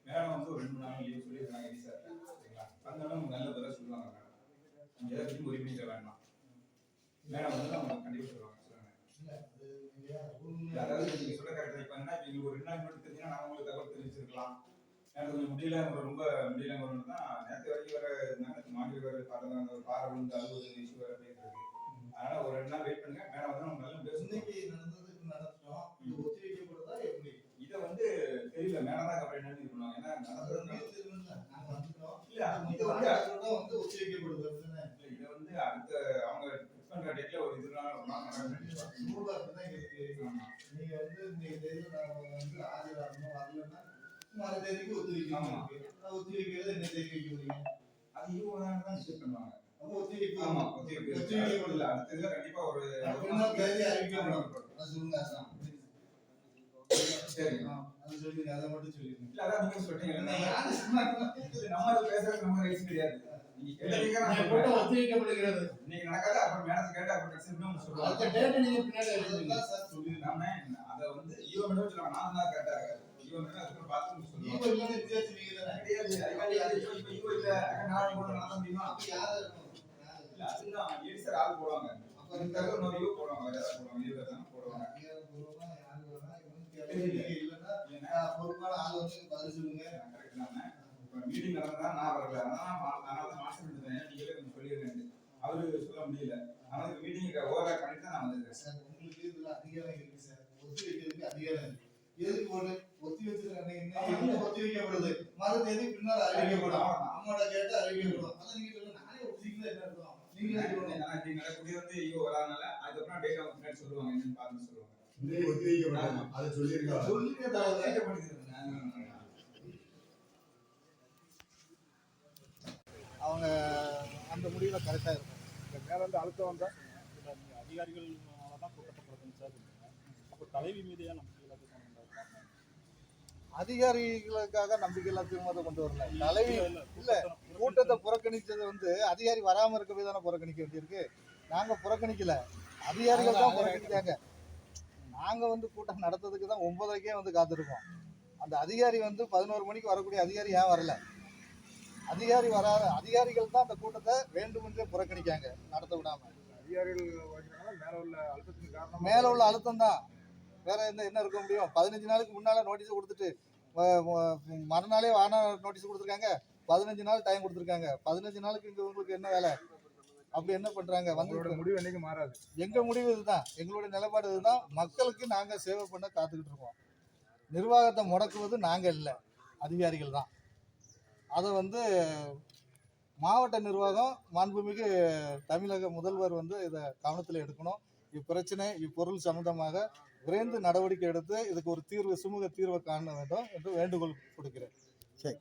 Madam வந்து ஒரு 2 நாள் லீவ் சொல்லியிருக்காங்க எடி சார். சரிங்களா? வந்தாலும் நல்ல பதிலாக சொல்லுவாங்க மேடம். நீங்க எதை பற்றி முடிவு பண்ணிக்க வேண்டாம். மேடம் வந்து அவங்க கண்டிப்பாக சொல்லுவாங்க. அதாவது நீங்க சொல்ல கரெக்டாக இப்போ என்ன இப்போ ஒரு 2 நாள் மட்டும் தெரிஞ்சுன்னா நான் உங்களுக்கு தகவல் தெரிவிச்சிருக்கலாம். எனக்கு கொஞ்சம் முடியல ரொம்ப முடியலங்கிறது தான் நேற்று வரைக்கும் வேற மாநில வேறு பாறை விழுந்து அறுபது இஷ்யூ வேற போயிட்டு இருக்கு. அதனால ஒரு 2 நாள் வெயிட் பண்ணுங்க. மேடம் வந்து அவங்க நல்லா பேசும். இன்னைக்கு நடந்துட்டோம். இது ஒத்தி வைக்கப்படுறதா எப்படி? இதை வந்து தெரியல. மேடம் தான் அப்புறம் என்னன்னு இது பண்ணுவாங்க. ஏன்னா நடந்தது நாங்க வந்துட்டோம். இல்ல இது வந்து வந்து ஒத்தி வைக்கப்படுது. இதை வந்து அடுத்த அவங்க ஃபிக்ஸ் பண்ற டேட்ல ஒரு இதுனால ஒரு நாள் ரூல் அப்படிதான் இருக்கு. நீங்க வந்து இந்த தேதியில நான் வந்து ஆஜராகணும் வரலன்னா மறு தேதிக்கு ஒத்தி வைக்கணும். ஒத்தி வைக்கிறது என்ன தேதி வைக்க முடியும்? அது இவங்க தான் டிசைட் பண்ணுவாங்க. ஒத்தி வைக்க ஆமா ஒத்தி வைக்கப்படுது. அடுத்த இதுல கண்டிப்பா ஒரு தேதி அறிவிக்கப்படும். அது சொல்லுங்க. சரி அது சொல்லுங்க. அதை மட்டும் சொல்லுங்க. இல்ல அதான் நீங்க சொல்றீங்க. நம்ம பேசுறது நம்ம ரைட்ஸ் கிடையாது. நீங்க கேட்டீங்க ஒத்தி வைக்கப்படுகிறது. நீங்க நடக்காத அப்புறம் மேடம் கேட்டா அப்புறம் கன்சல்ட் சொல்லுவாங்க. அடுத்த டேட் நீங்க பின்னாடி எழுதுங்க சார் சொல்லிருக்காம அத வந்து ஈவோ மேடம் சொல்றாங்க. நான் தான் கரெக்ட்டா இருக்கேன். ஈவோ மேடம் அதுக்கு பார்த்து சொல்லுவாங்க. ஈவோ இல்ல வித்தியாசம் நீங்க தான் கிடையாது. இப்போ ஈவோ இல்ல நான் கூட நடந்து முடியுமா? யார் இல்ல அதுதான் ஏடி சார் ஆள் போடுவாங்க. அப்ப இந்த தடவை ஒரு ஈவோ போடுவாங்க. வேற ஏதாவது போடுவாங்க. ஈவோ தான் போடுவாங்க. இல்லன்னா பொறுப்பான ஆள் வந்து பதில் சொல்லுங்க. கரெக்ட் தானே? மீட்டிங் நடந்தா நான் வரல. அதனால மாஸ்டர் இருந்தேன். நீங்களே கொஞ்சம் சொல்லிடுங்க. அவரு சொல்ல முடியல. அதனால மீட்டிங் ஓவர் பண்ணிட்டு தான் நான் வந்திருக்கேன். சார் உங்களுக்கு இதுல அதிகாரம் இருக்கு சார். ஒத்தி வைக்கிறதுக்கு அதிகாரம் இருக்கு. எதுக்கு ஒரு ஒத்தி வச்சிருக்காங்க என்ன ஒத்தி வைக்கப்படுது? மறு தேதி பின்னால் அறிவிக்கப்படும். அம்மாவோட கேட்டு அறிவிக்கப்படும். அத நீங்க சொல்லுங்க. நானே ஒத்திக்கல என்ன அர்த்தம்? நீங்களே சொல்லுங்க. நான் நீங்க நடக்கூடிய வந்து ஈவோ வராதனால அதுக்கப்புறம் டேட் ஆஃப் பின்னாடி சொல்லுவாங்க. என்னன்னு பார்த்து சொல்லுவாங்க. இந்த ஒத்தி வைக்கப்படாது. அத சொல்லிருக்காங்க. சொல்லுங்க வைக்கப்படுது. அவங்க அந்த முடிவில் கரெக்டாக இருக்கும். இந்த மேலே வந்து அழுத்தம் வந்தால் அதிகாரிகள் தான் கூட்டத்தை புறக்கணிச்சாரு. அப்போ தலைவி மீது ஏன் நம்பிக்கை அதிகாரிகளுக்காக நம்பிக்கை இல்லாத கொண்டு வரல. தலைவி இல்லை கூட்டத்தை புறக்கணிச்சது வந்து அதிகாரி வராமல் இருக்கவே தானே புறக்கணிக்க வேண்டியிருக்கு. நாங்கள் புறக்கணிக்கல, அதிகாரிகள் தான் புறக்கணிக்காங்க. நாங்கள் வந்து கூட்டம் நடத்துறதுக்கு தான் 9:30க்கே வந்து காத்திருக்கோம். அந்த அதிகாரி வந்து 11 மணிக்கு வரக்கூடிய அதிகாரி ஏன் வரல? அதிகாரி வராத அதிகாரிகள் தான் அந்த கூட்டத்தை வேண்டுமென்றே புறக்கணிக்காங்க, நடத்த விடாம. அதிகாரிகள் மேல உள்ள அழுத்தம் தான். வேற என்ன இருக்க முடியும்? 15 நாளுக்கு முன்னால நோட்டீஸ் கொடுத்துட்டு மறுநாளே வான நோட்டீஸ் கொடுத்துருக்காங்க. 15 நாள் டைம் கொடுத்துருக்காங்க. 15 நாளுக்கு இங்க உங்களுக்கு என்ன வேலை? அப்படி என்ன பண்றாங்க? வந்து முடிவு என்னைக்கு மாறாது. எங்க முடிவு இதுதான், எங்களுடைய நிலைப்பாடு இதுதான். மக்களுக்கு நாங்க சேவை பண்ண காத்துக்கிட்டு இருக்கோம். நிர்வாகத்தை முடக்குவது நாங்க இல்லை, அதிகாரிகள் தான். அதை வந்து மாவட்ட நிர்வாகம் மாண்புமிகு தமிழக முதல்வர் வந்து இதை கவனத்தில் எடுக்கணும். இப்பிரச்சனை இப்பொருள் சம்பந்தமாக விரைந்து நடவடிக்கை எடுத்து இதுக்கு ஒரு சுமூக தீர்வை காண வேண்டும் என்று வேண்டுகோள் கொடுக்கிறேன். சரி.